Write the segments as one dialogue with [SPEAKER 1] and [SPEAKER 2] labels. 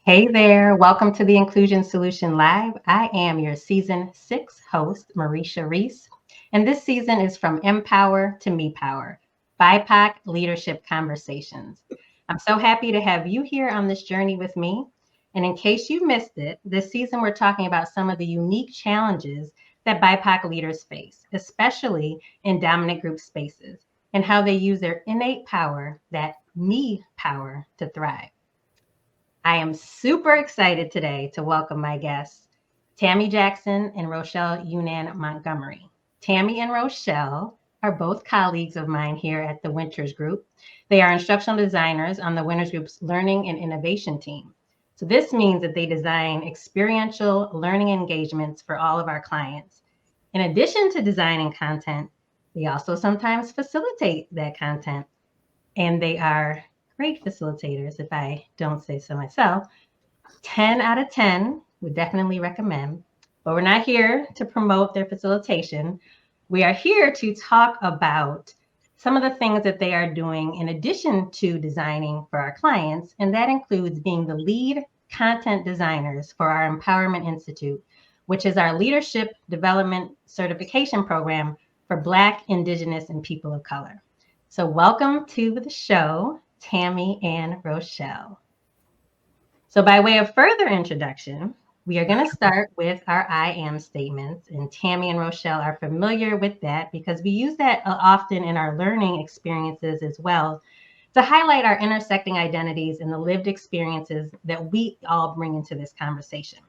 [SPEAKER 1] Hey there, welcome to the Inclusion Solution Live. I am your season 6 host, Mareisha Reese, and this season is from MEpower to MEpower, BIPOC Leadership Conversations. I'm so happy to have you here on this journey with me. And in case you missed it, this season we're talking about some of the unique challenges that BIPOC leaders face, especially in dominant group spaces, and how they use their innate power, that me power, to thrive. I am super excited today to welcome my guests, Tami Jackson and Rochelle Younan-Montgomery. Tami and Rochelle are both colleagues of mine here at the Winters Group. They are instructional designers on the Winters Group's Learning and Innovation team. So this means that they design experiential learning engagements for all of our clients. In addition to designing content, they also sometimes facilitate that content, and they are great facilitators, if I don't say so myself. 10 out of 10 would definitely recommend, but we're not here to promote their facilitation. We are here to talk about some of the things that they are doing in addition to designing for our clients, and that includes being the lead content designers for our Empowerment Institute, which is our leadership development certification program for Black, Indigenous, and people of color. So welcome to the show, Tami and Rochelle. So by way of further introduction, we are going to start with our I am statements, and Tami and Rochelle are familiar with that because we use that often in our learning experiences as well to highlight our intersecting identities and the lived experiences that we all bring into this conversation.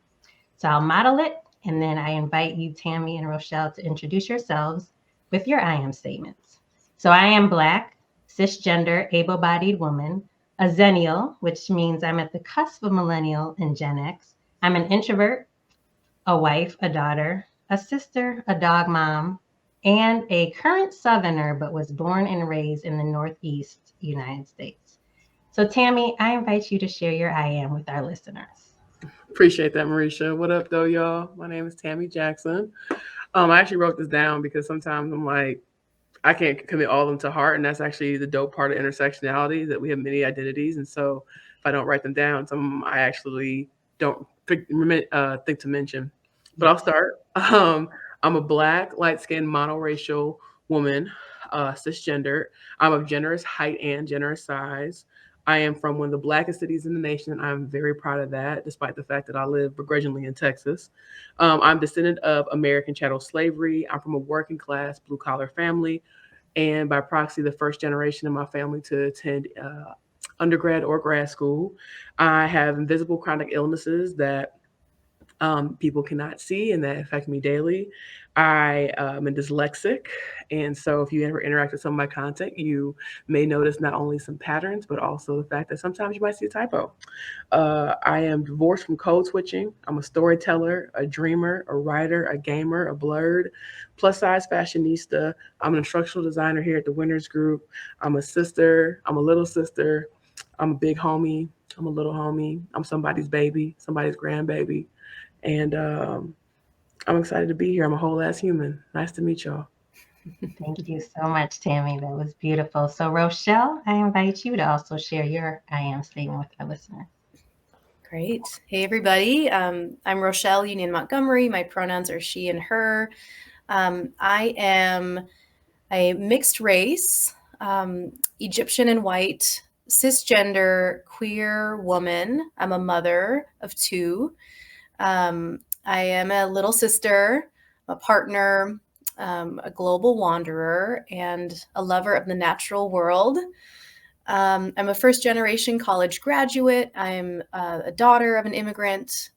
[SPEAKER 1] So I'll model it, and then I invite you, Tami and Rochelle, to introduce yourselves with your I am statements. So I am Black, cisgender, able-bodied woman, a Zennial, which means I'm at the cusp of millennial and Gen X. I'm an introvert, a wife, a daughter, a sister, a dog mom, and a current Southerner, but was born and raised in the Northeast United States. So Tami, I invite you to share your I am with our listeners.
[SPEAKER 2] Appreciate that, Mareisha. What up, though, y'all? My name is Tami Jackson. I actually wrote this down because sometimes I'm like, I can't commit all of them to heart, and that's actually the dope part of intersectionality, that we have many identities, and so if I don't write them down, some of them I actually don't think to mention. But I'll start. I'm a Black, light-skinned, monoracial woman, cisgender. I'm of generous height and generous size. I am from one of the Blackest cities in the nation. I'm very proud of that, despite the fact that I live begrudgingly in Texas. I'm descendant of American chattel slavery. I'm from a working class, blue collar family, and by proxy, the first generation in my family to attend undergrad or grad school. I have invisible chronic illnesses that people cannot see and that affect me daily. I am dyslexic, and so if you ever interact with some of my content, you may notice not only some patterns, but also the fact that sometimes you might see a typo. I am divorced from code switching. I'm a storyteller, a dreamer, a writer, a gamer, a blurred, plus size fashionista. I'm an instructional designer here at the Winters Group. I'm a sister. I'm a little sister. I'm a big homie. I'm a little homie. I'm somebody's baby, somebody's grandbaby. And I'm excited to be here. I'm a whole ass human. Nice to meet y'all.
[SPEAKER 1] Thank you so much, Tami. That was beautiful. So Rochelle, I invite you to also share your I am statement with our listeners.
[SPEAKER 3] Great. Hey, everybody. I'm Rochelle Younan-Montgomery. My pronouns are she and her. I am a mixed race, Egyptian and white, cisgender, queer woman. I'm a mother of 2. I am a little sister, a partner, a global wanderer, and a lover of the natural world. I'm a first-generation college graduate. I'm a daughter of an immigrant,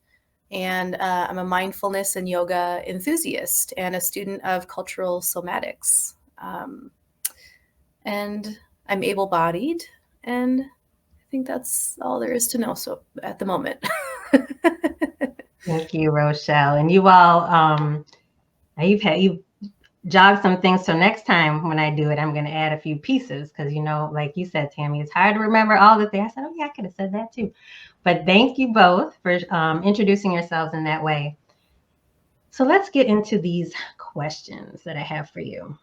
[SPEAKER 3] and I'm a mindfulness and yoga enthusiast and a student of cultural somatics. And I'm able-bodied, and I think that's all there is to know so at the moment.
[SPEAKER 1] Thank you, Rochelle. And you all, you've jogged some things. So next time when I do it, I'm going to add a few pieces because, like you said, Tami, it's hard to remember all the things. I said, oh, yeah, I could have said that too. But thank you both for introducing yourselves in that way. So let's get into these questions that I have for you.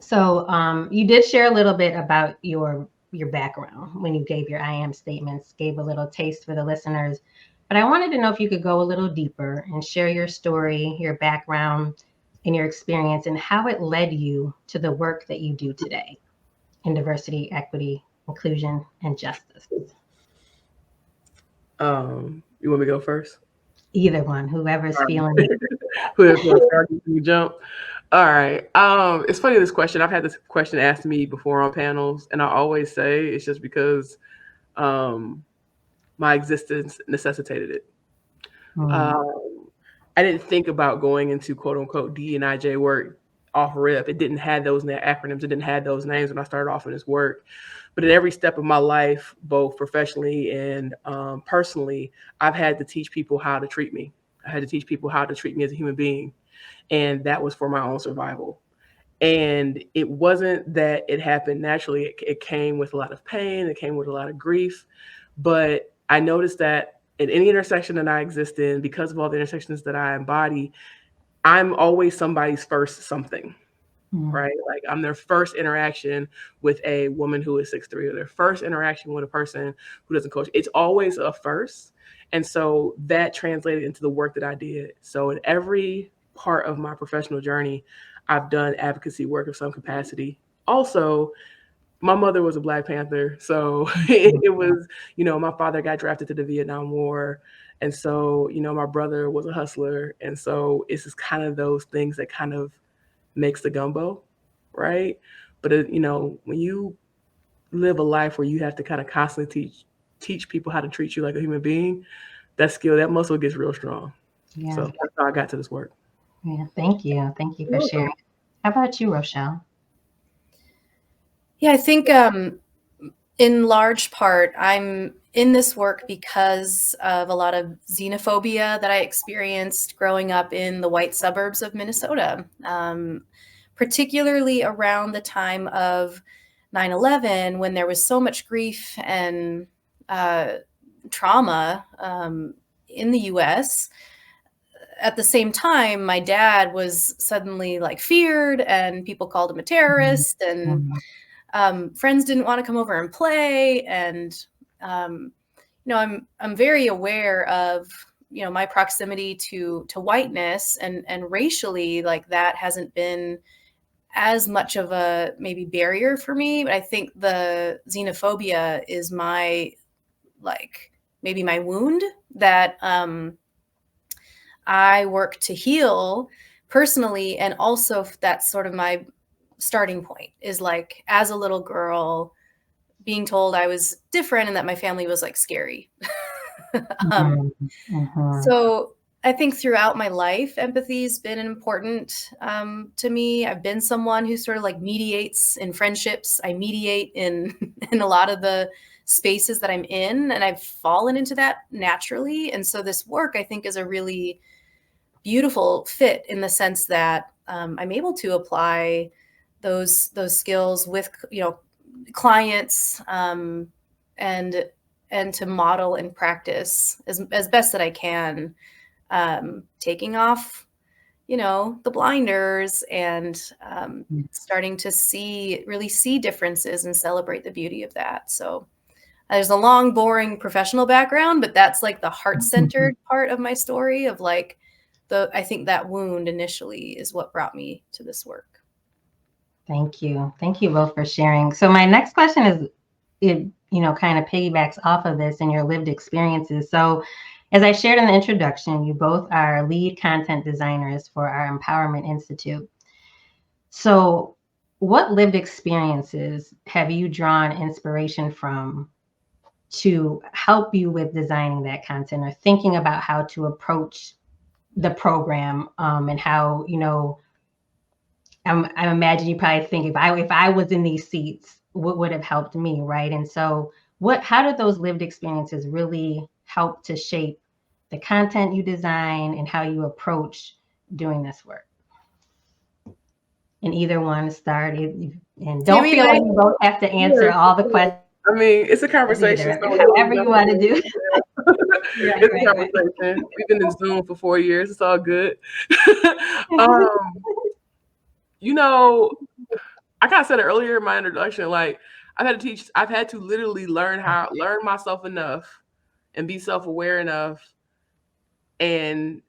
[SPEAKER 1] So you did share a little bit about your background when you gave your I am statements, gave a little taste for the listeners. But I wanted to know if you could go a little deeper and share your story, your background, and your experience, and how it led you to the work that you do today in diversity, equity, inclusion, and justice.
[SPEAKER 2] You want me to go first?
[SPEAKER 1] Either one, whoever's
[SPEAKER 2] All right.
[SPEAKER 1] feeling it.
[SPEAKER 2] Whoever's feeling started, you jump. All right. It's funny, this question. I've had this question asked to me before on panels, and I always say it's just because my existence necessitated it. I didn't think about going into quote unquote D&IJ work off rip. It didn't have those acronyms. It didn't have those names when I started off in this work. But at every step of my life, both professionally and personally, I've had to teach people how to treat me. I had to teach people how to treat me as a human being. And that was for my own survival. And it wasn't that it happened naturally. It came with a lot of pain. It came with a lot of grief. But I noticed that in any intersection that I exist in, because of all the intersections that I embody, I'm always somebody's first something, right? Like I'm their first interaction with a woman who is 6'3", or their first interaction with a person who doesn't coach. It's always a first. And so that translated into the work that I did. So in every part of my professional journey, I've done advocacy work of some capacity. Also, my mother was a Black Panther. So it was, my father got drafted to the Vietnam War. And so, my brother was a hustler. And so it's just kind of those things that kind of makes the gumbo, right? But, when you live a life where you have to kind of constantly teach people how to treat you like a human being, that muscle gets real strong. Yeah. So that's how I got to this work.
[SPEAKER 1] Yeah, thank you. Thank you for sharing. How about you, Rochelle?
[SPEAKER 3] Yeah, I think in large part, I'm in this work because of a lot of xenophobia that I experienced growing up in the white suburbs of Minnesota, particularly around the time of 9/11, when there was so much grief and trauma in the US. At the same time, my dad was suddenly feared, and people called him a terrorist, and friends didn't want to come over and play. And I'm very aware of my proximity to whiteness, and racially, that hasn't been as much of a maybe barrier for me. But I think the xenophobia is my maybe my wound that I work to heal personally. And also that's sort of my starting point, is as a little girl being told I was different and that my family was scary. So I think throughout my life, empathy has been important to me. I've been someone who sort of mediates in friendships. I mediate in a lot of the spaces that I'm in, and I've fallen into that naturally. And so this work, I think, is a really beautiful fit in the sense that I'm able to apply those skills with clients and to model and practice as best that I can, taking off the blinders and starting to really see differences and celebrate the beauty of that. So there's a long, boring professional background, but that's the heart-centered part of my story of I think that wound initially is what brought me to this work.
[SPEAKER 1] Thank you. Thank you both for sharing. So my next question is, it kind of piggybacks off of this and your lived experiences. So as I shared in the introduction, you both are lead content designers for our Empowerment Institute. So what lived experiences have you drawn inspiration from to help you with designing that content or thinking about how to approach the program, and how, I imagine you probably think if I was in these seats, what would have helped me, right? And so how did those lived experiences really help to shape the content you design and how you approach doing this work? And either one start, and don't feel like you both have to answer all the questions.
[SPEAKER 2] I mean, it's a conversation.
[SPEAKER 1] So however you want to do.
[SPEAKER 2] It's a conversation. We've been in Zoom for 4 years. It's all good. I kind of said it earlier in my introduction, like I've had to literally learn myself enough and be self-aware enough, and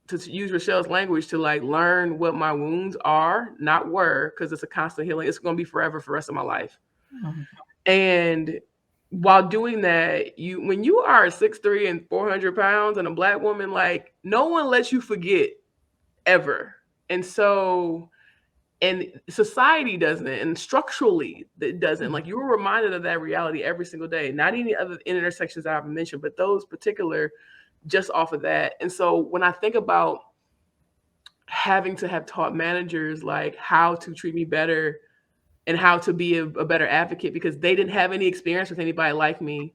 [SPEAKER 2] to use Rochelle's language, to like learn what my wounds are, not were, because it's a constant healing. It's going to be forever for the rest of my life.
[SPEAKER 1] Mm-hmm.
[SPEAKER 2] And while doing that, when you are 6'3" and 400 pounds and a Black woman, like no one lets you forget ever. And so, and society doesn't, and structurally it doesn't. Like, you were reminded of that reality every single day, not any other intersections that I've mentioned, but those particular, just off of that. And so when I think about having to have taught managers like how to treat me better and how to be a better advocate, because they didn't have any experience with anybody like me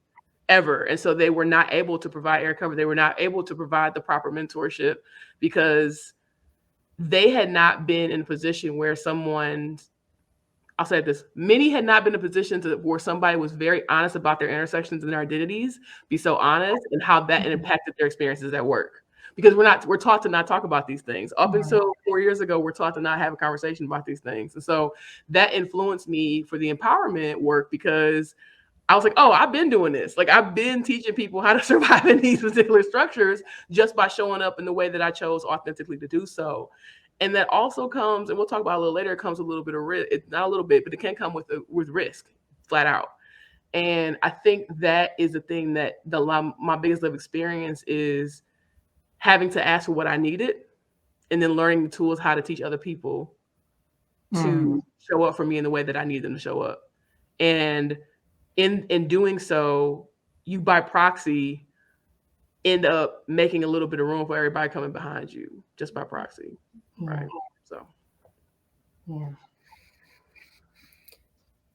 [SPEAKER 2] ever. And so they were not able to provide air cover. They were not able to provide the proper mentorship, because they had not been in a position where I'll say this, many had not been in a position where somebody was very honest about their intersections and their identities, be so honest, and how that impacted their experiences at work. Because we're taught to not talk about these things. Up until 4 years ago, we're taught to not have a conversation about these things. And so that influenced me for the empowerment work, because I was like, oh, I've been doing this. Like, I've been teaching people how to survive in these particular structures just by showing up in the way that I chose authentically to do so. And that also comes, and we'll talk about it a little later, it comes a little bit of risk. Not a little bit, but it can come with risk, flat out. And I think that is the thing that my biggest lived experience is having to ask for what I needed, and then learning the tools how to teach other people to show up for me in the way that I need them to show up. And in doing so, you by proxy end up making a little bit of room for everybody coming behind you, just by proxy. Right. So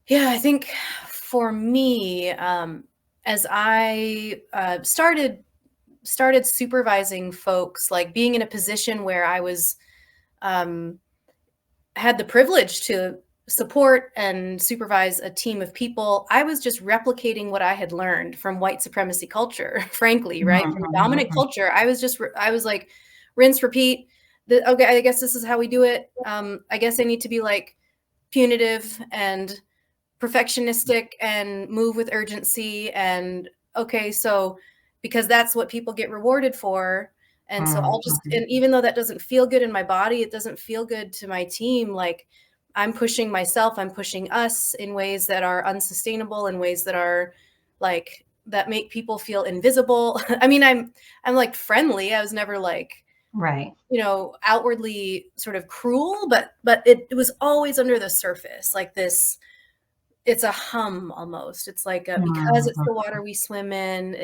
[SPEAKER 3] yeah, I think for me, as I started supervising folks, like being in a position where I was had the privilege to support and supervise a team of people, I was just replicating what I had learned from white supremacy culture, frankly, right? From a dominant culture. I was like, rinse, repeat. Okay, I guess this is how we do it. I guess I need to be like punitive and perfectionistic and move with urgency. And okay, so because that's what people get rewarded for. And so I'll just, and even though that doesn't feel good in my body, it doesn't feel good to my team. Like, I'm pushing myself, I'm pushing us in ways that are unsustainable, in ways that are like, that make people feel invisible. I mean, I'm like friendly. I was never like,
[SPEAKER 1] right,
[SPEAKER 3] outwardly sort of cruel, but it was always under the surface, like this, it's a hum almost. It's like because it's the water we swim in,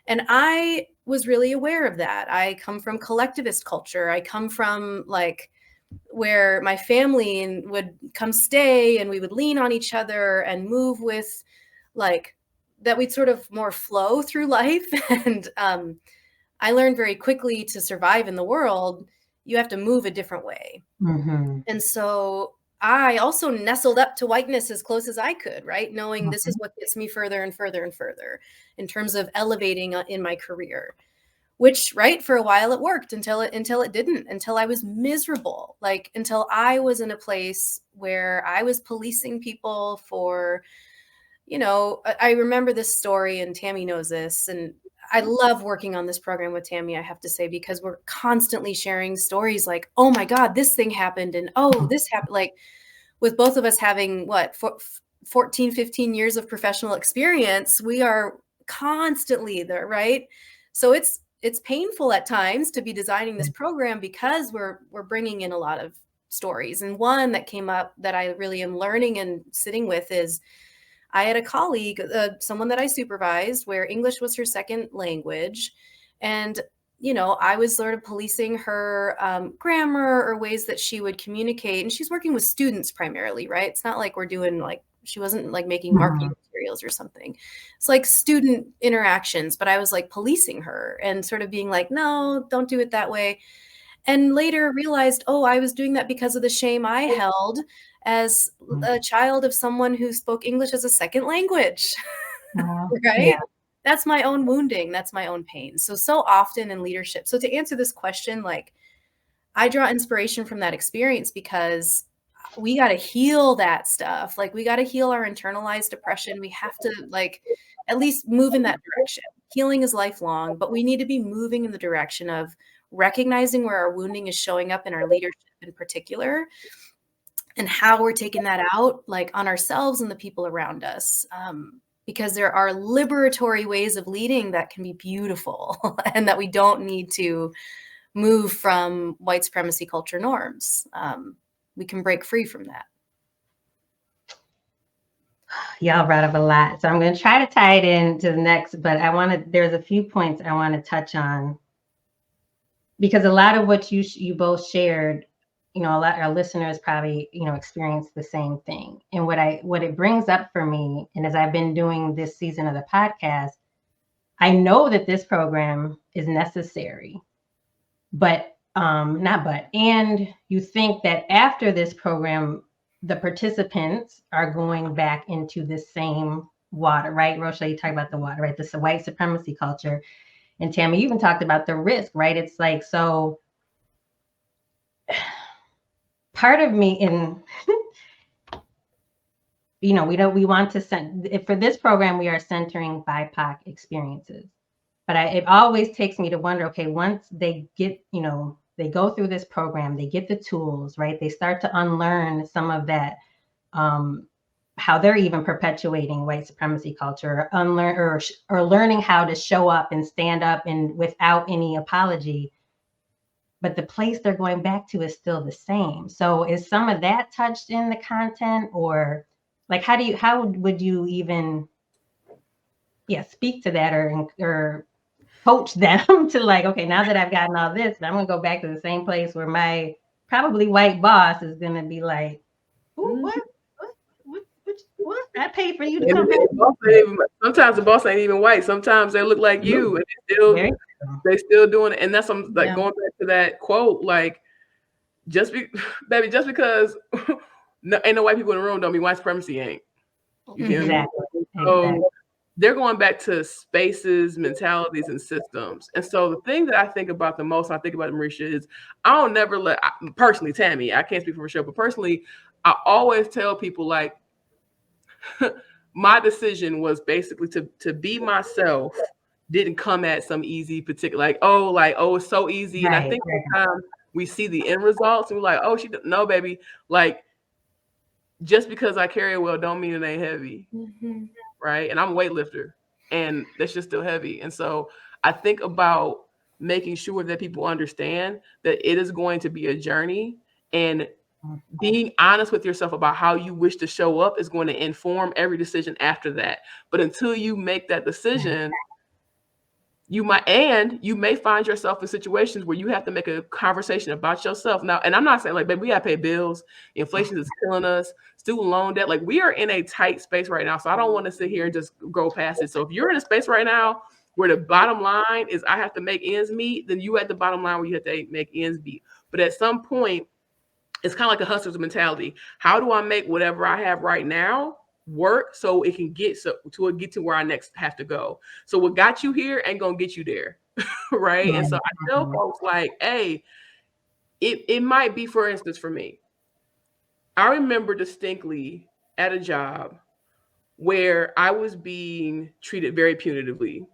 [SPEAKER 3] and I was really aware of that. I come from collectivist culture. I come from like where my family would come stay, and we would lean on each other and move with like that. We'd sort of more flow through life. And I learned very quickly to survive in the world, you have to move a different way. And so I also nestled up to whiteness as close as I could, right? Knowing this is what gets me further and further and further in terms of elevating in my career, which, right, for a while it worked until it didn't, until I was miserable, like until I was in a place where I was policing people for, I remember this story, and Tami knows this, and I love working on this program with Tami, I have to say, because we're constantly sharing stories like, oh my God, this thing happened. And oh, this happened. Like, with both of us having 14, 15 years of professional experience, we are constantly there, right? So it's painful at times to be designing this program, because we're bringing in a lot of stories. And one that came up that I really am learning and sitting with is, I had a colleague, someone that I supervised, where English was her second language. And, I was sort of policing her grammar or ways that she would communicate. And she's working with students primarily, right? It's not like we're doing she wasn't like making marketing materials or something. It's like student interactions, but I was like policing her and sort of being like, no, don't do it that way. And later realized, oh, I was doing that because of the shame I held as a child of someone who spoke English as a second language, right? Yeah. That's my own wounding. That's my own pain. So often in leadership. So to answer this question, like, I draw inspiration from that experience, because we got to heal that stuff. Like, we got to heal our internalized depression. We have to, like, at least move in that direction. Healing is lifelong, but we need to be moving in the direction of recognizing where our wounding is showing up in our leadership in particular, and how we're taking that out, like, on ourselves and the people around us. Because there are liberatory ways of leading that can be beautiful and that we don't need to move from white supremacy culture norms. We can break free from that.
[SPEAKER 1] Y'all brought up a lot. So I'm going to try to tie it into the next, but there's a few points I want to touch on, because a lot of what you both shared, a lot of our listeners probably, experienced the same thing. And what it brings up for me, and as I've been doing this season of the podcast, I know that this program is necessary, and you think that after this program, the participants are going back into the same water, right? Rochelle, you talk about the water, right? This is a white supremacy culture. And Tami, you even talked about the risk, right? It's like, so part of me we want to for this program, we are centering BIPOC experiences. But it always takes me to wonder, okay, once they get, they go through this program, they get the tools, right? They start to unlearn some of that, how they're even perpetuating white supremacy culture, or learning how to show up and stand up and without any apology. But the place they're going back to is still the same. So is some of that touched in the content, or like, how would you even, speak to that, or coach them to, like, okay, now that I've gotten all this, I'm going to go back to the same place where my probably white boss is going to be like, what? I paid for you to come back.
[SPEAKER 2] Sometimes the boss ain't even white. Sometimes they look like you, and they still doing it. And that's going back to that quote, like, baby, just because ain't no white people in the room don't mean white supremacy ain't. You feel me? So they're going back to spaces, mentalities, and systems. And so the thing that I think about the most, when I think about Mareisha, is I don't never personally, Tami, I can't speak for Rochelle, but personally, I always tell people, like, my decision was basically to be myself. Didn't come at some easy particular, it's so easy. Right, and I think sometimes we see the end results and we're like, oh, no, baby. Like, just because I carry it well don't mean it ain't heavy. Mm-hmm. Right. And I'm a weightlifter, and that's just still heavy. And so I think about making sure that people understand that it is going to be a journey, and being honest with yourself about how you wish to show up is going to inform every decision after that. But until you make that decision, you may find yourself in situations where you have to make a conversation about yourself. Now, and I'm not saying, like, baby, we gotta pay bills. Inflation is killing us. Student loan debt. Like, we are in a tight space right now. So I don't want to sit here and just go past it. So if you're in a space right now where the bottom line is I have to make ends meet, then you at the bottom line where you have to make ends meet. But at some point, it's kind of like a hustler's mentality. How do I make whatever I have right now work so it can get to where I next have to go? So what got you here ain't gonna get you there. Right. Yeah. And so I tell folks, like, hey, it might be, for instance, for me, I remember distinctly at a job where I was being treated very punitively.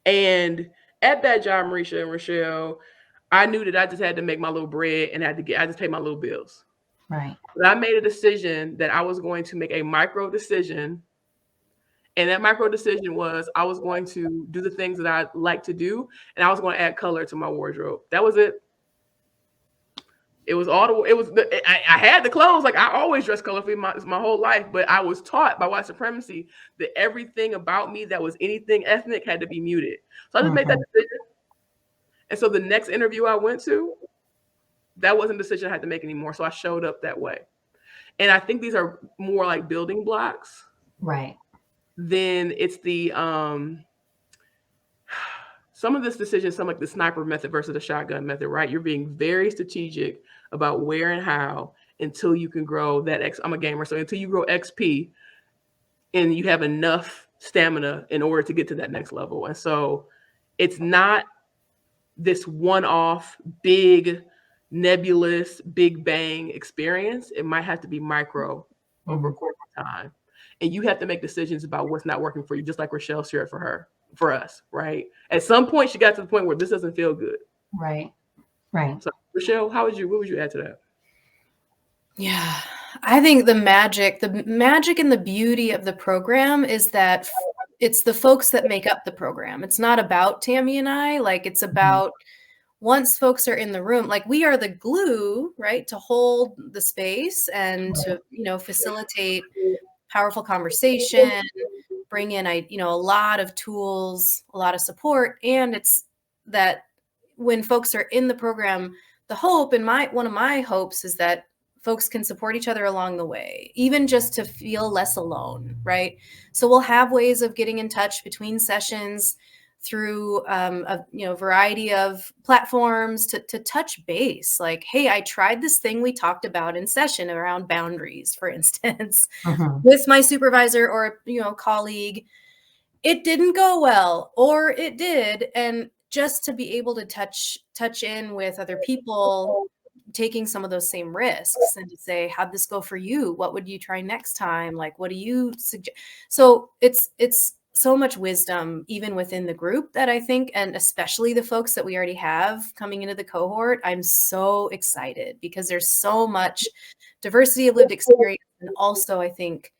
[SPEAKER 2] And at that job, Mareisha and Rochelle, I knew that I just had to make my little bread and I just pay my little bills.
[SPEAKER 1] Right.
[SPEAKER 2] But I made a decision that I was going to make a micro decision. And that micro decision was I was going to do the things that I like to do, and I was going to add color to my wardrobe. That was it. It was I had the clothes. Like, I always dress colorfully my whole life, but I was taught by white supremacy that everything about me that was anything ethnic had to be muted. So I just made that decision. And so the next interview I went to, that wasn't a decision I had to make anymore. So I showed up that way. And I think these are more like building blocks.
[SPEAKER 1] Right.
[SPEAKER 2] Then it's the some of this decision, some like the sniper method versus the shotgun method, right? You're being very strategic about where and how until you can grow that I'm a gamer, so until you grow XP and you have enough stamina in order to get to that next level. And so it's not this one-off big, nebulous Big Bang experience. It might have to be micro over a
[SPEAKER 1] Mhm.
[SPEAKER 2] course of time. And you have to make decisions about what's not working for you, just like Rochelle shared for us, right? At some point, she got to the point where this doesn't feel good.
[SPEAKER 1] Right. Right.
[SPEAKER 2] So, Rochelle, what would you add to that?
[SPEAKER 3] Yeah, I think the magic and the beauty of the program is that it's the folks that make up the program. It's not about Tami and I, like it's about once folks are in the room, like we are the glue, right, to hold the space and to, facilitate powerful conversation, bring in, a lot of tools, a lot of support. And it's that when folks are in the program, the hope and one of my hopes is that folks can support each other along the way, even just to feel less alone, right? So we'll have ways of getting in touch between sessions through a variety of platforms to touch base. Like, hey, I tried this thing we talked about in session around boundaries, for instance,
[SPEAKER 1] Mhm.
[SPEAKER 3] with my supervisor or colleague. It didn't go well, or it did, and just to be able to touch in with other people taking some of those same risks and to say, how'd this go for you? What would you try next time? Like, what do you suggest? So it's so much wisdom even within the group that I think, and especially the folks that we already have coming into the cohort, I'm so excited because there's so much diversity of lived experience. And also I think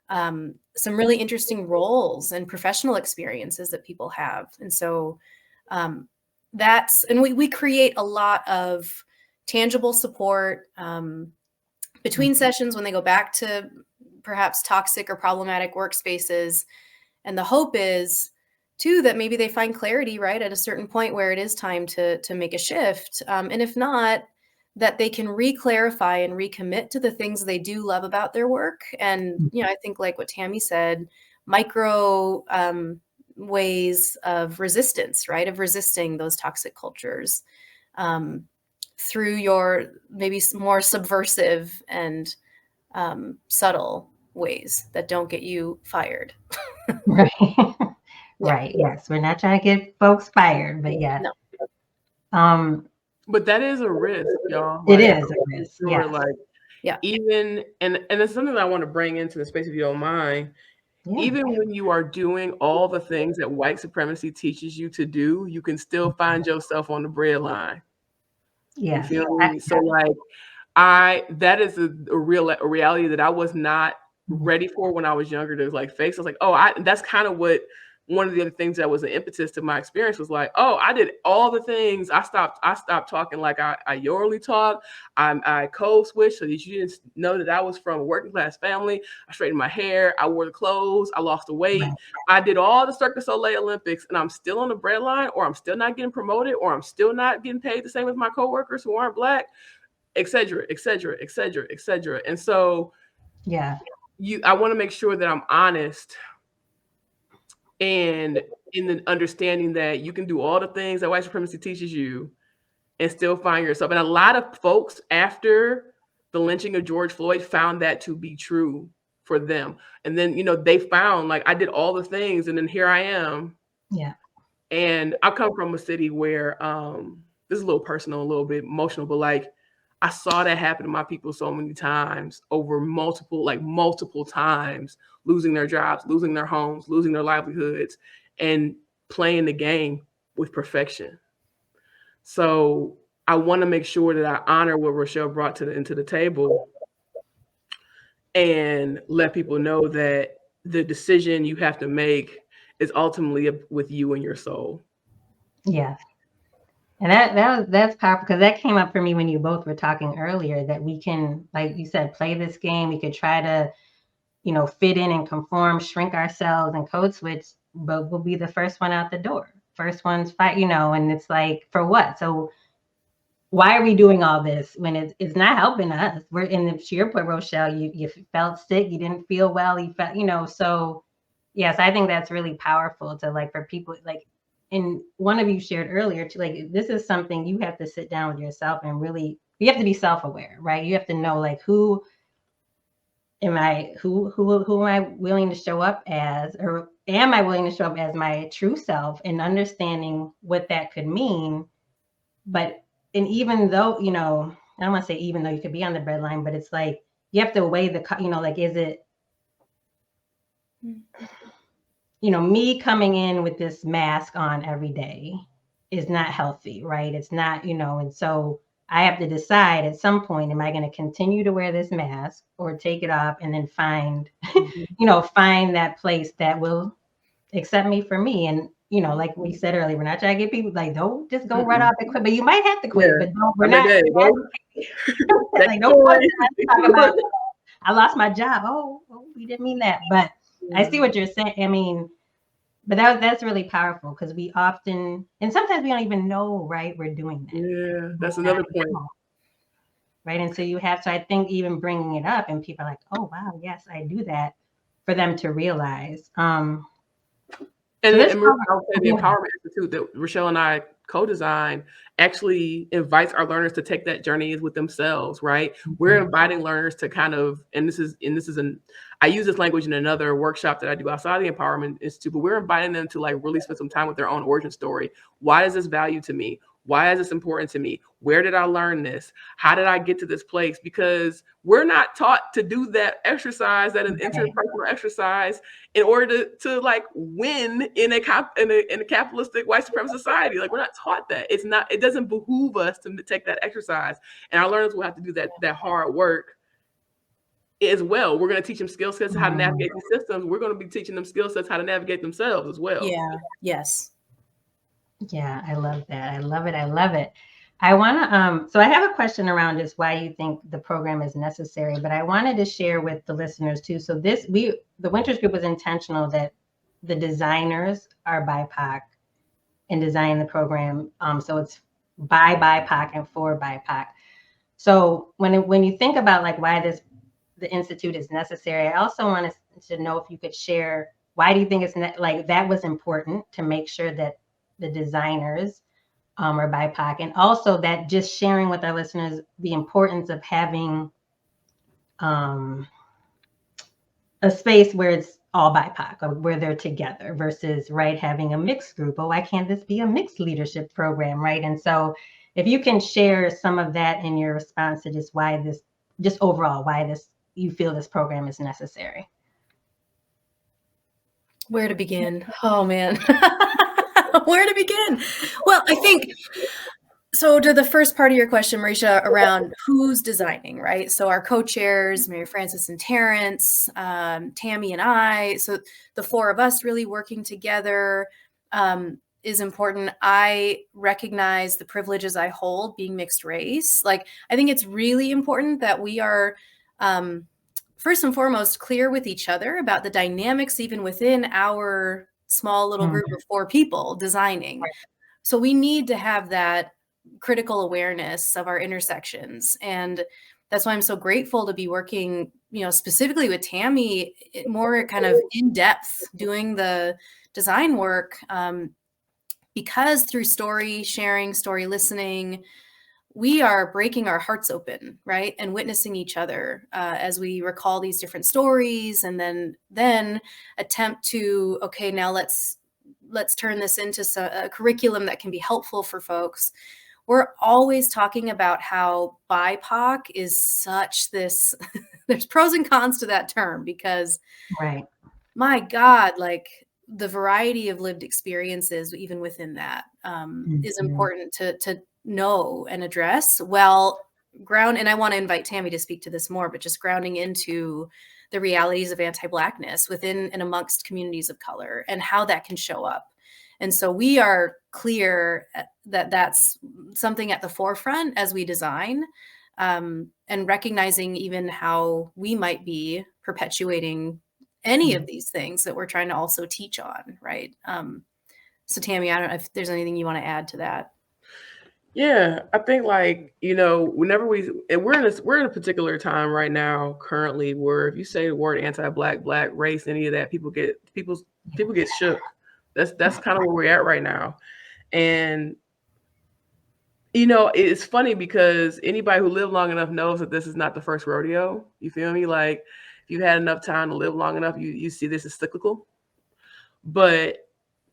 [SPEAKER 3] some really interesting roles and professional experiences that people have. And so and we create a lot of tangible support between sessions when they go back to perhaps toxic or problematic workspaces. And the hope is too that maybe they find clarity right at a certain point where it is time to make a shift. And if not, that they can re-clarify and recommit to the things they do love about their work. And, I think like what Tami said, micro ways of resistance, right? Of resisting those toxic cultures through your maybe more subversive and subtle ways that don't get you fired.
[SPEAKER 1] Right.
[SPEAKER 3] Yeah.
[SPEAKER 1] Right. Yes. We're not trying to get folks fired, but yeah.
[SPEAKER 3] No.
[SPEAKER 2] But that is a risk, y'all.
[SPEAKER 1] It
[SPEAKER 2] Like,
[SPEAKER 1] is a risk.
[SPEAKER 2] sure,
[SPEAKER 1] Yes.
[SPEAKER 2] like
[SPEAKER 3] Yeah.
[SPEAKER 2] even and it's something that I want to bring into the space if you don't mind.
[SPEAKER 1] Yeah.
[SPEAKER 2] Even when you are doing all the things that white supremacy teaches you to do, you can still find yourself on the breadline. You
[SPEAKER 1] Yes.
[SPEAKER 2] feel me? So like that is a reality that I was not ready for when I was younger to like face. I was like, oh, that's kind of what one of the other things that was an impetus to my experience was like, oh, I did all the things. I stopped talking like I orally talk. I code switched so that you didn't know that I was from a working class family. I straightened my hair. I wore the clothes. I lost the weight.
[SPEAKER 1] Right.
[SPEAKER 2] I did all the Cirque du Soleil Olympics, and I'm still on the breadline, or I'm still not getting promoted, or I'm still not getting paid the same as my coworkers who aren't Black, et cetera, et cetera, et cetera, et cetera. And so
[SPEAKER 1] Yeah.
[SPEAKER 2] I want to make sure that I'm honest and in the understanding that you can do all the things that white supremacy teaches you and still find yourself. And a lot of folks after the lynching of George Floyd found that to be true for them. And then, they found like I did all the things and then here I am.
[SPEAKER 1] Yeah.
[SPEAKER 2] And I come from a city where this is a little personal, a little bit emotional, but like I saw that happen to my people so many times over multiple times, losing their jobs, losing their homes, losing their livelihoods, and playing the game with perfection. So I want to make sure that I honor what Rochelle brought into the table and let people know that the decision you have to make is ultimately with you and your soul.
[SPEAKER 1] Yes. And that's powerful because that came up for me when you both were talking earlier that we can, like you said, play this game. We could try to, fit in and conform, shrink ourselves and code switch, but we'll be the first one out the door. First one's fight, and it's like, for what? So why are we doing all this when it's not helping us? We're in to your point, Rochelle, you felt sick, you didn't feel well, you felt, so yes, I think that's really powerful to like for people like, and one of you shared earlier too, like this is something you have to sit down with yourself and really, you have to be self-aware, right? You have to know like who am I willing to show up as, or am I willing to show up as my true self and understanding what that could mean. But and even though, you know, I don't want to say even though you could be on the breadline, but it's like you have to weigh the, you know, like, is it, you know, me coming in with this mask on every day is not healthy, right? It's not, you know, and so I have to decide at some point, am I going to continue to wear this mask or take it off and then find, you know, find that place that will accept me for me. And, you know, like we said earlier, we're not trying to get people like, don't just go right off and quit, but you might have to quit, but don't, we're not, like, don't talk about, I lost my job. Oh, we didn't mean that. But I see what you're saying. I mean, but that's really powerful because we often, and sometimes we don't even know, right? We're doing that.
[SPEAKER 2] Yeah, that's another point.
[SPEAKER 1] Right. And so you have, so I think even bringing it up and people are like, oh, wow, yes, I do that, for them to realize.
[SPEAKER 2] And the Empowerment Institute that Rochelle and I co-designed actually invites our learners to take that journey with themselves, right? We're inviting learners to kind of, and this is I use this language in another workshop that I do outside the Empowerment Institute, but we're inviting them to like really spend some time with their own origin story. Why is this value to me? Why is this important to me? Where did I learn this? How did I get to this place? Because we're not taught to do that exercise, that an interpersonal exercise, in order to like win in a capitalistic white supremacist society. Like, we're not taught that. It doesn't behoove us to take that exercise. And our learners will have to do that hard work as well. We're going to teach them skill sets how to navigate these systems. We're going to be teaching them skill sets how to navigate themselves as well.
[SPEAKER 3] Yeah. Yes.
[SPEAKER 1] Yeah, I love that. I love it. I love it. I want to, so I have a question around just why you think the program is necessary, but I wanted to share with the listeners too. So the Winters Group was intentional that the designers are BIPOC in designing the program. So it's by BIPOC and for BIPOC. So when you think about like why the Institute is necessary, I also wanted to know if you could share, why do you think it's like that was important to make sure that the designers are BIPOC, and also that just sharing with our listeners the importance of having a space where it's all BIPOC, or where they're together, versus having a mixed group. Oh, why can't this be a mixed leadership program, right? And so if you can share some of that in your response to just overall why you feel this program is necessary.
[SPEAKER 3] Where to begin? Oh man. Where to begin? Well, I think, so to the first part of your question, Mareisha, around who's designing, right? So our co-chairs, Mary Frances and Terrence, Tami and I, so the four of us really working together is important. I recognize the privileges I hold being mixed race. Like, I think it's really important that we are, first and foremost, clear with each other about the dynamics even within our small little group of four people designing. Right. So we need to have that critical awareness of our intersections. And that's why I'm so grateful to be working, specifically with Tami, more kind of in depth doing the design work, because through story sharing, story listening, we are breaking our hearts open, right? And witnessing each other as we recall these different stories, and then attempt to, okay, now let's turn this into a curriculum that can be helpful for folks. We're always talking about how BIPOC is such this, there's pros and cons to that term, because my God, like the variety of lived experiences, even within that, is important to know and address. Well, and I want to invite Tami to speak to this more, but just grounding into the realities of anti-Blackness within and amongst communities of color and how that can show up. And so we are clear that that's something at the forefront as we design, and recognizing even how we might be perpetuating any of these things that we're trying to also teach on, right? So Tami, I don't know if there's anything you want to add to that.
[SPEAKER 2] Yeah, I think whenever we're in a particular time right now currently where if you say the word anti-Black, Black race, any of that, people get shook. That's kind of where we're at right now. And it's funny because anybody who lived long enough knows that this is not the first rodeo. You feel me? Like, if you had enough time to live long enough, you see this as cyclical. But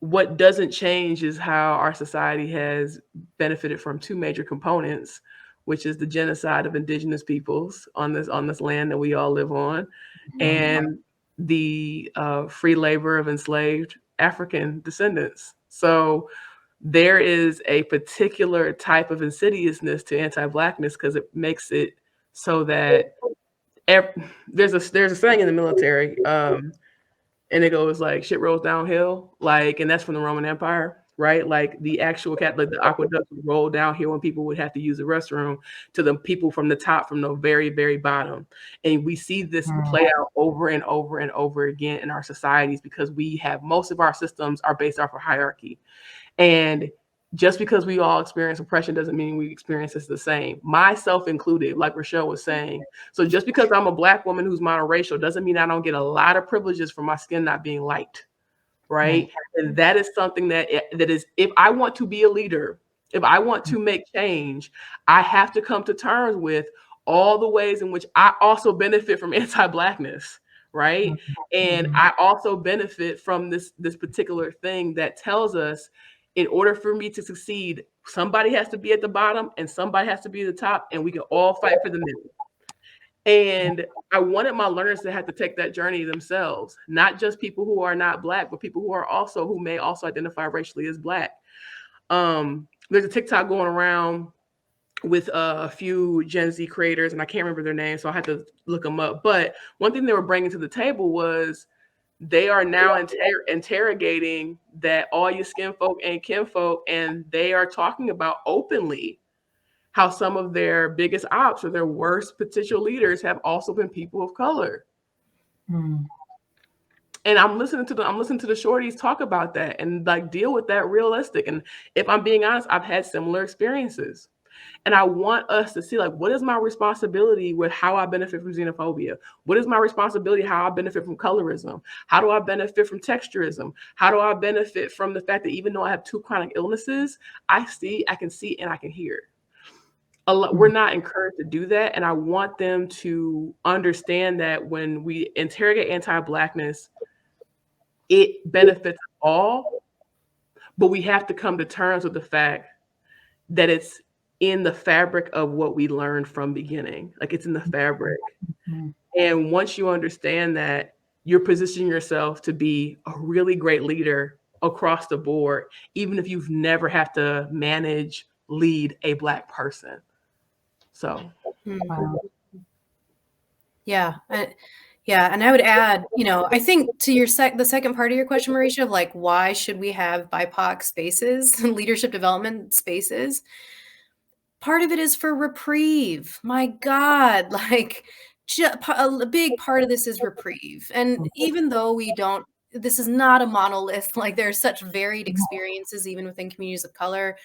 [SPEAKER 2] what doesn't change is how our society has benefited from two major components, which is the genocide of indigenous peoples on this land that we all live on, and the free labor of enslaved African descendants. So there is a particular type of insidiousness to anti-Blackness because it makes it so that there's a saying in the military, and it goes like shit rolls downhill, like, and that's from the Roman Empire, right? Like the actual like the aqueduct would roll down here when people would have to use the restroom to the people from the top, from the very, very bottom. And we see this play out over and over and over again in our societies because we have most of our systems are based off of hierarchy. And just because we all experience oppression doesn't mean we experience it the same, myself included, like Rochelle was saying. So just because I'm a Black woman who's monoracial doesn't mean I don't get a lot of privileges from my skin not being light, right? And that is something that is, if I want to be a leader, if I want to make change, I have to come to terms with all the ways in which I also benefit from anti-Blackness, right? And I also benefit from this particular thing that tells us, in order for me to succeed, somebody has to be at the bottom and somebody has to be at the top, and we can all fight for the middle. And I wanted my learners to have to take that journey themselves, not just people who are not Black, but people who may also identify racially as Black. There's a TikTok going around with a few Gen Z creators, and I can't remember their names, so I had to look them up. But one thing they were bringing to the table was they are now interrogating that all your skin folk ain't kinfolk, and they are talking about openly how some of their biggest ops or their worst potential leaders have also been people of color. And I'm listening to the shorties talk about that and like deal with that realistic. And if I'm being honest, I've had similar experiences. And I want us to see, like, what is my responsibility with how I benefit from xenophobia? What is my responsibility how I benefit from colorism? How do I benefit from texturism? How do I benefit from the fact that even though I have 2 chronic illnesses, I can see, and I can hear? We're not encouraged to do that. And I want them to understand that when we interrogate anti-Blackness, it benefits all, but we have to come to terms with the fact that it's in the fabric of what we learned from beginning. Like, it's in the fabric. And once you understand that, you're positioning yourself to be a really great leader across the board, even if you've never had to lead a Black person. So,
[SPEAKER 3] yeah. And I would add, I think to the second part of your question, Mareisha, of like, why should we have BIPOC spaces, leadership development spaces? Part of it is for reprieve. My God, like a big part of this is reprieve. And even though this is not a monolith, like there's such varied experiences, even within communities of color,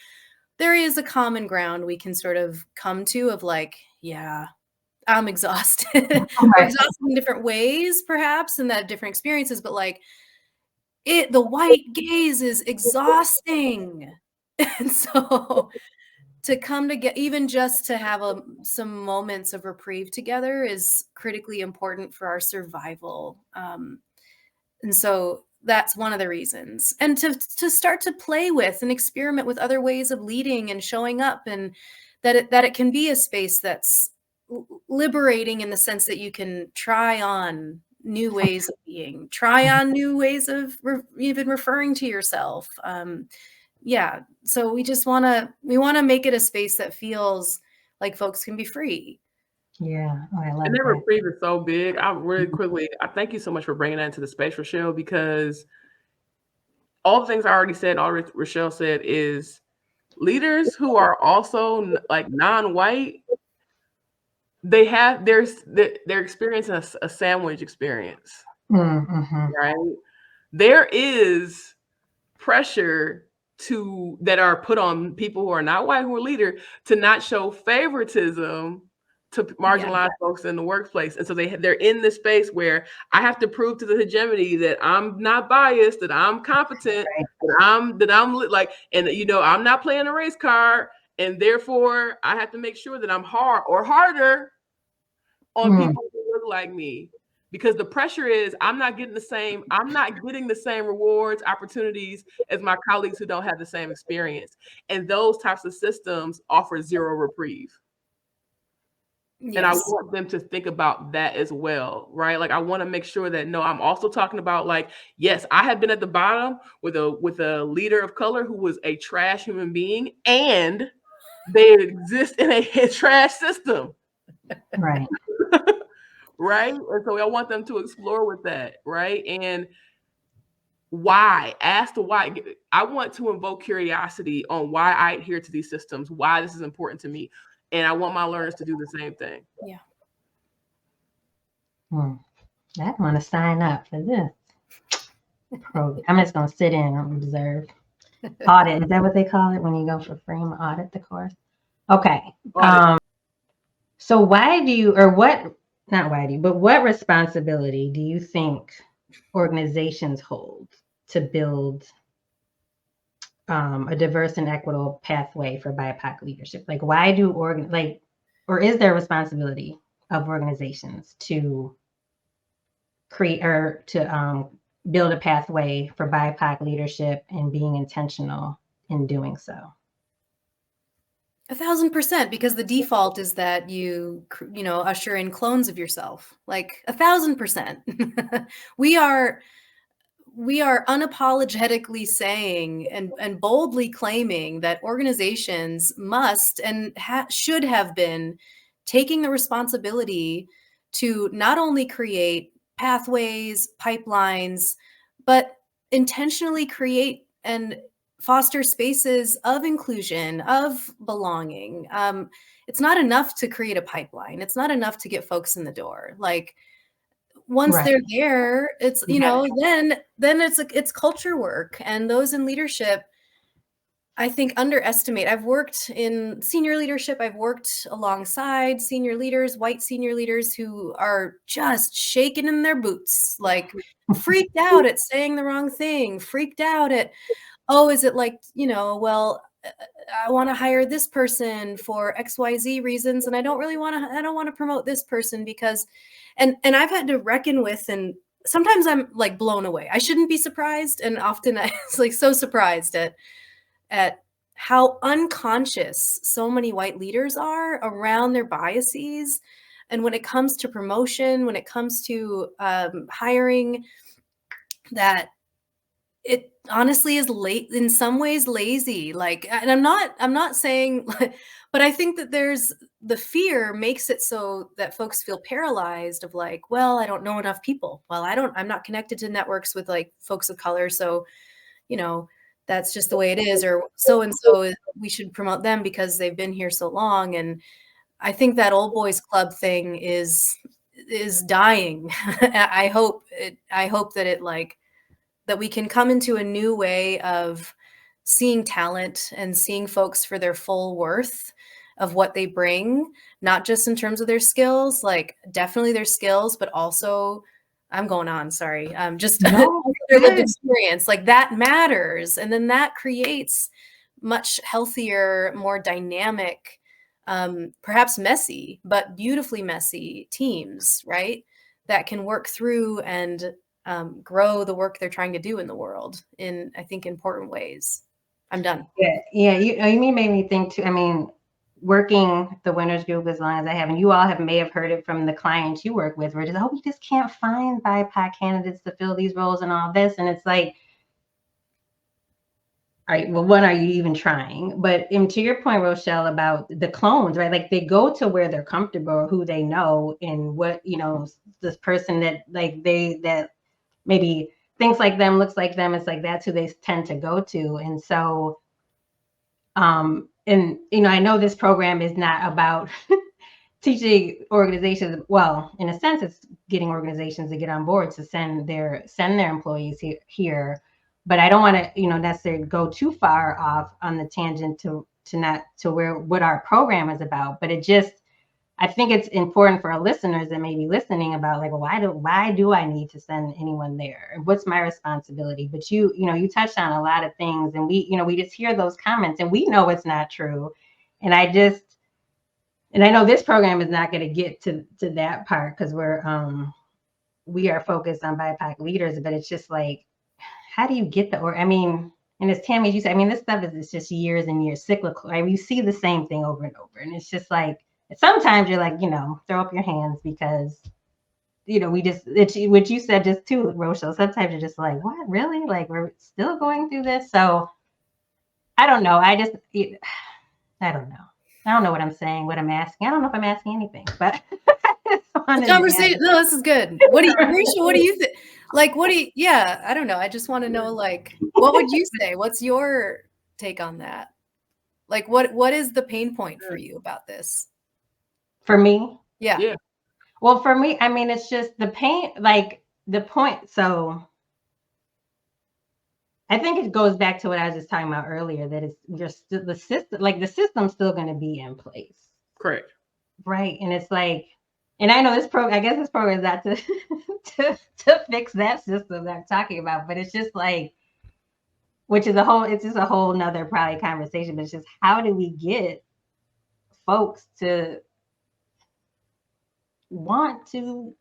[SPEAKER 3] there is a common ground we can sort of come to of like, yeah, I'm exhausted. We're exhausted in different ways, perhaps, and that different experiences, but like the white gaze is exhausting. And so to come together, even just to have some moments of reprieve together, is critically important for our survival. And so that's one of the reasons. And to start to play with and experiment with other ways of leading and showing up, and that it can be a space that's liberating in the sense that you can try on new ways of being, try on new ways of even referring to yourself. Yeah. So we want to make it a space that feels like folks can be free.
[SPEAKER 1] Yeah. Oh, I love
[SPEAKER 2] and
[SPEAKER 1] that.
[SPEAKER 2] that reprieve is so big. I thank you so much for bringing that into the space, Rochelle, because all the things I already said, all Rochelle said, is leaders who are also like non-white, they're experiencing a sandwich experience, right? There is pressure that are put on people who are not white, who are leader, to not show favoritism to marginalized folks in the workplace. And so they're in this space where I have to prove to the hegemony that I'm not biased, that I'm competent, that I'm like, and I'm not playing a race card, and therefore I have to make sure that I'm hard or harder on people who look like me. because the pressure is I'm not getting the same rewards, opportunities as my colleagues who don't have the same experience. And those types of systems offer zero reprieve.
[SPEAKER 3] Yes.
[SPEAKER 2] And I want them to think about that as well, right? Like I want to make sure that no, I'm also talking about like, yes, I have been at the bottom with a leader of color who was a trash human being, and they exist in a trash system.
[SPEAKER 1] Right.
[SPEAKER 2] Right. And so I want them to explore with that, right? And why? Ask the why. I want to invoke curiosity on why I adhere to these systems, why this is important to me. And I want my learners to do the same thing.
[SPEAKER 3] Yeah.
[SPEAKER 1] I want to sign up for this program. I'm just going to sit in and observe. Audit. Is that what they call it when you go for free? Audit the course? Okay. So why do you, or what, not why do you, but what responsibility do you think organizations hold to build a diverse and equitable pathway for BIPOC leadership? Like, why do or is there a responsibility of organizations to create or to build a pathway for BIPOC leadership and being intentional in doing so?
[SPEAKER 3] 1,000%, because the default is that you usher in clones of yourself. Like 1,000%. We are unapologetically saying and boldly claiming that organizations must and should have been taking the responsibility to not only create pathways, pipelines, but intentionally create and foster spaces of inclusion, of belonging. It's not enough to create a pipeline. It's not enough to get folks in the door. Like, once they're there, it's, then it's culture work. And those in leadership, I think, underestimate. I've worked in senior leadership. I've worked alongside senior leaders, white senior leaders who are just shaking in their boots, like freaked out at saying the wrong thing, freaked out at, oh, is it like, well, I want to hire this person for XYZ reasons, and I don't want to promote this person because, and I've had to reckon with, and sometimes I'm like blown away. I shouldn't be surprised, and often I was like so surprised at how unconscious so many white leaders are around their biases. And when it comes to promotion, when it comes to hiring, that it honestly is late in some ways, lazy. Like, and I'm not saying, but I think that there's the fear makes it so that folks feel paralyzed of like, well, I don't know enough people. Well, I'm not connected to networks with like folks of color. So, that's just the way it is, or so-and-so, we should promote them because they've been here so long. And I think that old boys club thing is dying. I hope that it that we can come into a new way of seeing talent and seeing folks for their full worth of what they bring, not just in terms of their skills, like definitely their skills, but also, I'm going on, sorry, just their lived experience, like that matters. And then that creates much healthier, more dynamic, perhaps messy, but beautifully messy teams, right? That can work through and grow the work they're trying to do in the world in, I think, important ways. I'm done.
[SPEAKER 1] Yeah. You made me think too. I mean, working the winners group as long as I have, and you all may have heard it from the clients you work with, where it's, oh, we just can't find BIPOC candidates to fill these roles and all this. And it's like, all right, well, when are you even trying? But to your point, Rochelle, about the clones, right? Like they go to where they're comfortable, who they know, and what, this person that that maybe thinks like them, looks like them. It's like, that's who they tend to go to. And so, and, I know this program is not about teaching organizations. Well, in a sense, it's getting organizations to get on board to send their employees here. But I don't want to, necessarily go too far off on the tangent to what our program is about. But I think it's important for our listeners that may be listening about like, why do I need to send anyone there? What's my responsibility? But you touched on a lot of things, and we just hear those comments, and we know it's not true. And I know this program is not going to get to that part because we're we are focused on BIPOC leaders, but it's just like, how do you get I mean, and as Tami, as you said, I mean, this stuff is just years and years cyclical. Right? You see the same thing over and over. And it's just like, sometimes you're like, throw up your hands because, what you said just too, Rochelle, sometimes you're just like, what, really? Like, we're still going through this? So I don't know. I don't know. I don't know what I'm saying, what I'm asking. I don't know if I'm asking anything, but
[SPEAKER 3] the conversation. No, this is good. Mareisha, what do you think? Like, yeah, I don't know. I just want to know, like, what would you say? What's your take on that? Like, what is the pain point for you about this?
[SPEAKER 1] For me?
[SPEAKER 3] Yeah.
[SPEAKER 1] Well, for me, I mean, it's just the pain, like the point. So I think it goes back to what I was just talking about earlier, that the system, like the system's still going to be in place.
[SPEAKER 2] Correct.
[SPEAKER 1] Right. And it's like, and I know I guess this program is not to fix that system that I'm talking about, but it's just like, it's just a whole nother probably conversation, but it's just, how do we get folks to want to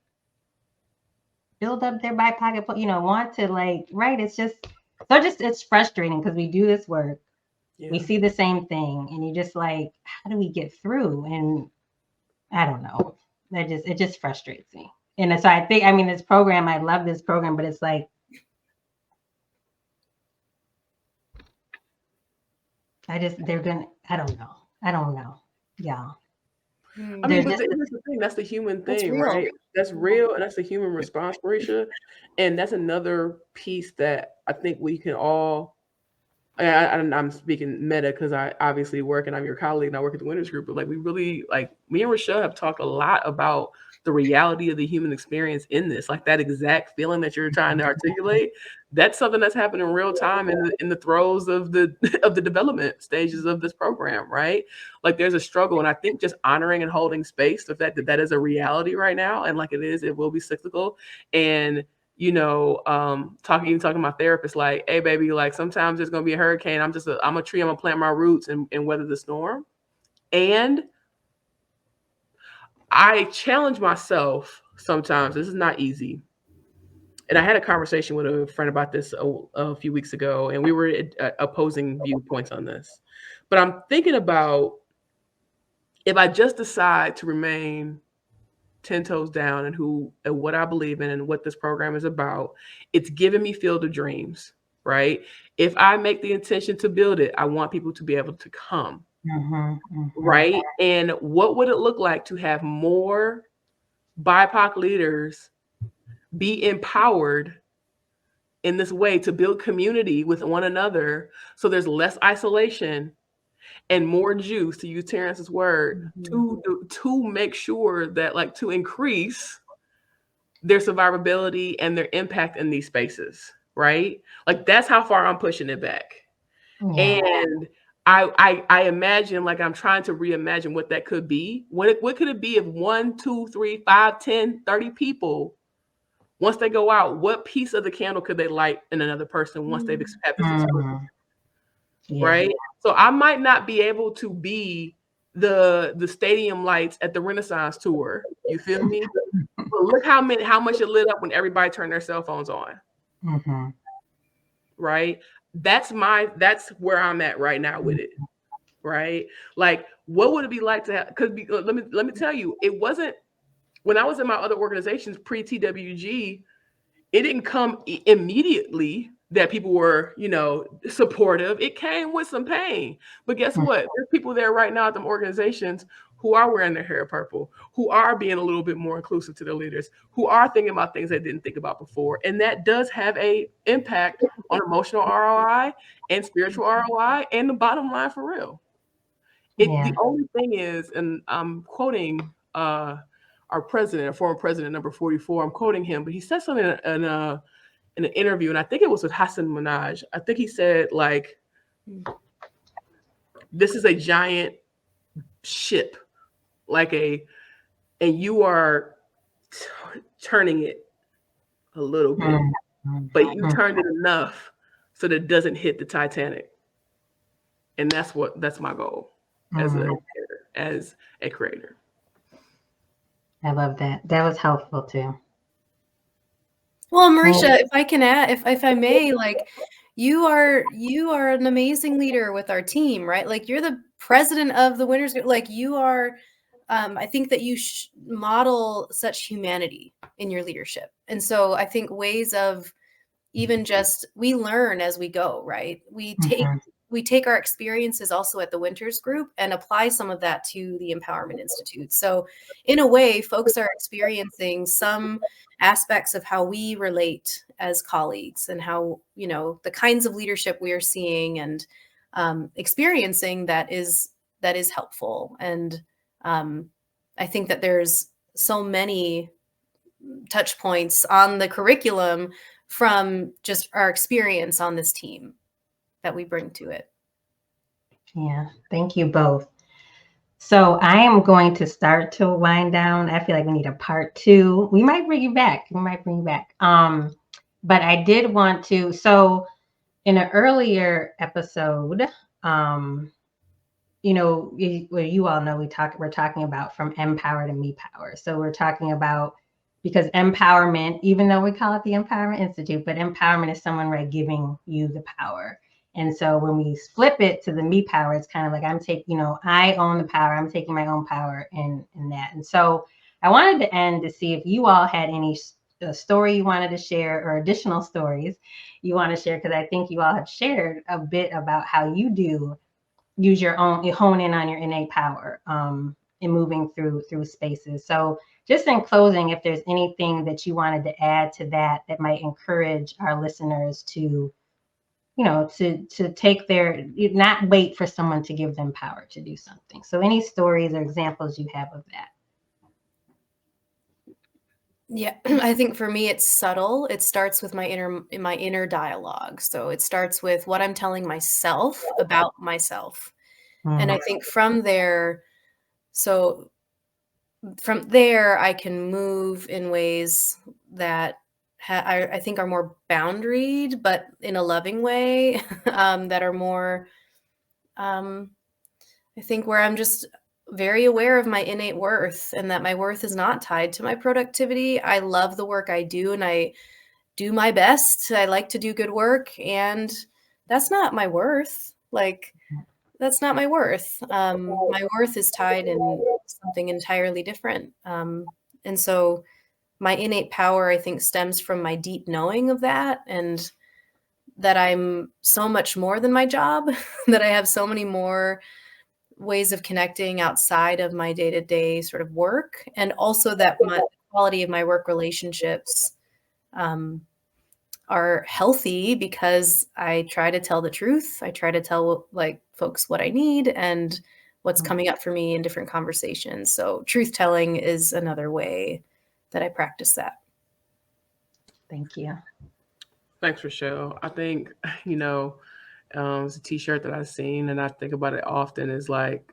[SPEAKER 1] build up their BIPOC, want to like, right. It's frustrating because we do this work. Yeah. We see the same thing and you just like, how do we get through? And I don't know. It just frustrates me. And so I think, I mean, this program, I love this program, but it's like, I don't know. Yeah.
[SPEAKER 2] I mean, but here's the thing. That's the human thing, right? That's real. And that's the human response, Mareisha. And that's another piece that I think we can all, I'm speaking meta because I obviously work and I'm your colleague and I work at the Winners Group, but like we really, like me and Rochelle have talked a lot about the reality of the human experience in this, like that exact feeling that you're trying to articulate. That's something that's happening in real time in the throes of the development stages of this program, right? Like there's a struggle, and I think just honoring and holding space, the fact that is a reality right now, and like it will be cyclical, and talking to my therapist, like, hey baby, like sometimes there's gonna be a hurricane. I'm a tree, I'm gonna plant my roots and weather the storm. And I challenge myself sometimes. This is not easy. And I had a conversation with a friend about this a few weeks ago, and we were opposing viewpoints on this. But I'm thinking about, if I just decide to remain 10 toes down and what I believe in and what this program is about, it's giving me field of dreams, right? If I make the intention to build it, I want people to be able to come, right? And what would it look like to have more BIPOC leaders be empowered in this way to build community with one another, so there's less isolation and more juice, to use Terrence's word, to make sure that, like, to increase their survivability and their impact in these spaces, right? Like that's how far I'm pushing it back. Yeah. And I imagine, like, I'm trying to reimagine what that could be. What could it be if 1, 2, 3, 5, 10, 30 people, once they go out, what piece of the candle could they light in another person once they've had this experience? Yeah. Right? So I might not be able to be the stadium lights at the Renaissance tour. You feel me? But look how much it lit up when everybody turned their cell phones on. Right? That's where I'm at right now with it. Right? Like, what would it be like to have? Because let me tell you, it wasn't, when I was in my other organizations pre-TWG, it didn't come immediately that people were, supportive. It came with some pain. But guess what? There's people there right now at them organizations who are wearing their hair purple, who are being a little bit more inclusive to their leaders, who are thinking about things they didn't think about before. And that does have a impact on emotional ROI and spiritual ROI and the bottom line for real. The only thing is, and I'm quoting our president, former president, number 44, I'm quoting him, but he said something in an interview, and I think it was with Hassan Minhaj. I think he said, like, this is a giant ship, and you are turning it a little bit, but you turned it enough so that it doesn't hit the Titanic. And that's my goal as a creator.
[SPEAKER 1] I love that. That was helpful too.
[SPEAKER 3] Well, Mareisha, if I can add, if I may, like you are an amazing leader with our team, right? Like you're the president of the winners. Like you are, I think that you model such humanity in your leadership, and so I think ways of even just we learn as we go, right? We take our experiences also at the Winters Group and apply some of that to the Empowerment Institute. So in a way, folks are experiencing some aspects of how we relate as colleagues and how, you know, the kinds of leadership we are seeing and experiencing that is helpful. And I think that there's so many touch points on the curriculum from just our experience on this team that we bring to it.
[SPEAKER 1] Yeah, thank you both. So I am going to start to wind down. I feel like we need a part 2. We might bring you back. But I did want to. So in an earlier episode, you know, you all know we're talking about from Empower to MEpower. So we're talking about, because empowerment, even though we call it the Empowerment Institute, but empowerment is someone, right, giving you the power. And so when we flip it to the MEpower, it's kind of like I own the power. I'm taking my own power in that. And so I wanted to end to see if you all had any story you wanted to share or additional stories you want to share, because I think you all have shared a bit about how you do use your own, you hone in on your innate power in moving through spaces. So just in closing, if there's anything that you wanted to add to that might encourage our listeners to, you know, to take not wait for someone to give them power to do something. So any stories or examples you have of that?
[SPEAKER 3] Yeah, I think for me it's subtle. It starts with my inner dialogue. So it starts with what I'm telling myself about myself. And I think from there I can move in ways that I think are more boundaried, but in a loving way, that are more, I think, where I'm just very aware of my innate worth and that my worth is not tied to my productivity. I love the work I do and I do my best. I like to do good work, and that's not my worth. Like, that's not my worth. My worth is tied in something entirely different. And so my innate power, I think, stems from my deep knowing of that, and that I'm so much more than my job, that I have so many more ways of connecting outside of my day-to-day sort of work, and also that my quality of my work relationships are healthy because I try to tell the truth. I try to tell folks what I need and what's coming up for me in different conversations. So truth telling is another way that I practice that.
[SPEAKER 1] Thank you.
[SPEAKER 2] Thanks, Rochelle. I think, it's a t-shirt that I've seen and I think about it often, is like,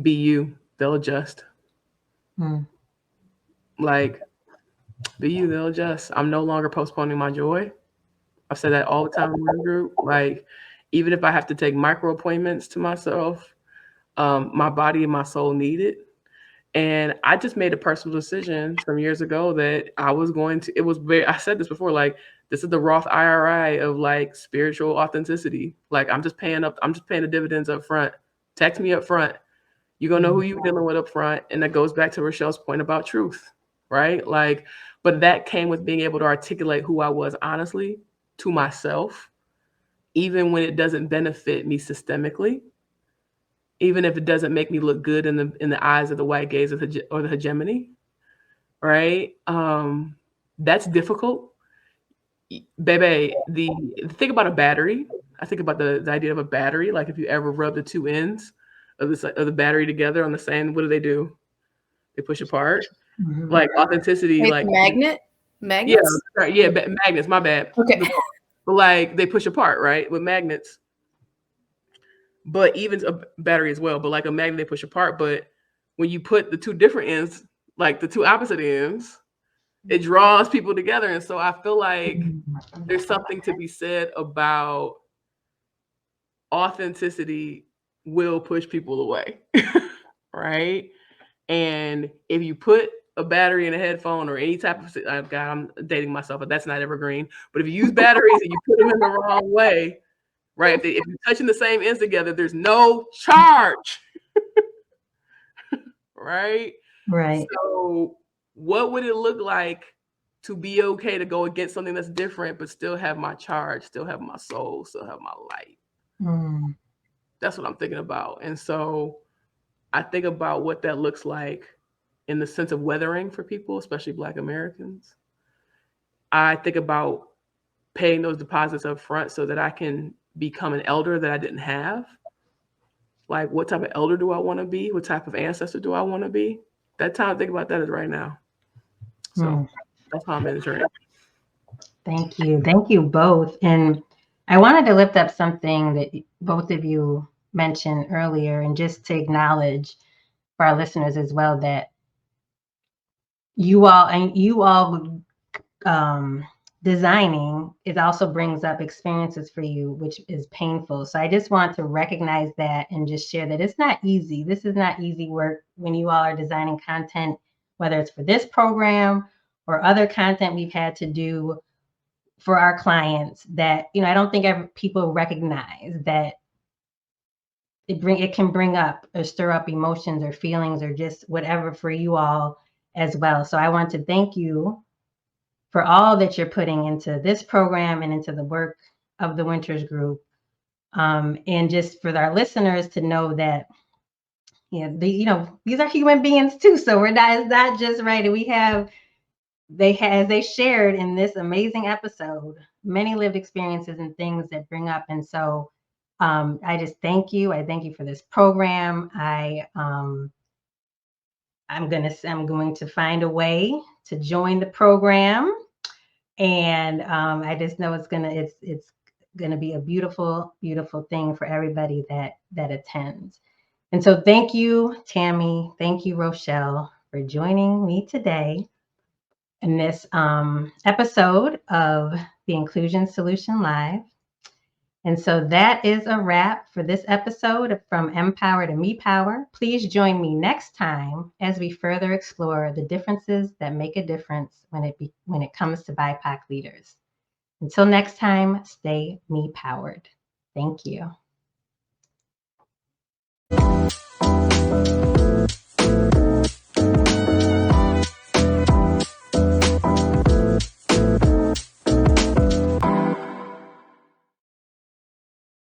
[SPEAKER 2] be you, they'll adjust. Like, be you, they'll adjust. I'm no longer postponing my joy. I've said that all the time in my group. Like, even if I have to take micro appointments to myself, my body and my soul need it. And I just made a personal decision some years ago that I was going to, I said this before, like, this is the Roth IRA of like spiritual authenticity. Like, I'm just paying the dividends up front. Text me up front. You're going to know who you're dealing with up front. And that goes back to Rochelle's point about truth, right? Like, but that came with being able to articulate who I was honestly to myself, even when it doesn't benefit me systemically, even if it doesn't make me look good in the eyes of the white gaze or the hegemony, right? That's difficult, baby. The think about a battery. I think about the idea of a battery. Like, if you ever rub the two ends of the battery together on the same, what do? They push apart. Like authenticity,
[SPEAKER 3] Wait,
[SPEAKER 2] like
[SPEAKER 3] magnets.
[SPEAKER 2] Magnets. My bad.
[SPEAKER 3] Okay.
[SPEAKER 2] But like, they push apart, right, with magnets. But even a battery as well. But like a magnet, they push apart. But when you put the two different ends, like the two opposite ends, it draws people together. And so I feel like there's something to be said about authenticity will push people away, right? And if you put a battery in a headphone or any type of, God, I'm dating myself, but that's not evergreen. But if you use batteries and you put them in the wrong way, right? If you're touching the same ends together, there's no charge, right?
[SPEAKER 1] Right.
[SPEAKER 2] So what would it look like to be okay to go against something that's different, but still have my charge, still have my soul, still have my light?
[SPEAKER 1] Mm.
[SPEAKER 2] That's what I'm thinking about. And so I think about what that looks like in the sense of weathering for people, especially Black Americans. I think about paying those deposits up front so that I can become an elder that I didn't have. Like, what type of elder do I want to be? What type of ancestor do I want to be? That time to think about that is right now. So that's how I'm in the journey.
[SPEAKER 1] Thank you. Thank you both. And I wanted to lift up something that both of you mentioned earlier, and just to acknowledge for our listeners as well that you all designing, it also brings up experiences for you, which is painful. So I just want to recognize that and just share that it's not easy. This is not easy work when you all are designing content, whether it's for this program or other content we've had to do for our clients, that, I don't think people recognize that it can bring up or stir up emotions or feelings or just whatever for you all as well. So I want to thank you for all that you're putting into this program and into the work of the Winters Group. And just for our listeners to know that, these are human beings too. So it's not just right. And as they shared in this amazing episode, many lived experiences and things that bring up. And so I just thank you. I thank you for this program. I'm going to find a way to join the program. And I just know it's gonna be a beautiful, beautiful thing for everybody that attends. And so thank you, Tami. Thank you, Rochelle, for joining me today in this episode of the Inclusion Solution Live. And so that is a wrap for this episode of From MEpower to MEpower. Please join me next time as we further explore the differences that make a difference when it comes to BIPOC leaders. Until next time, stay MEpowered. Thank you.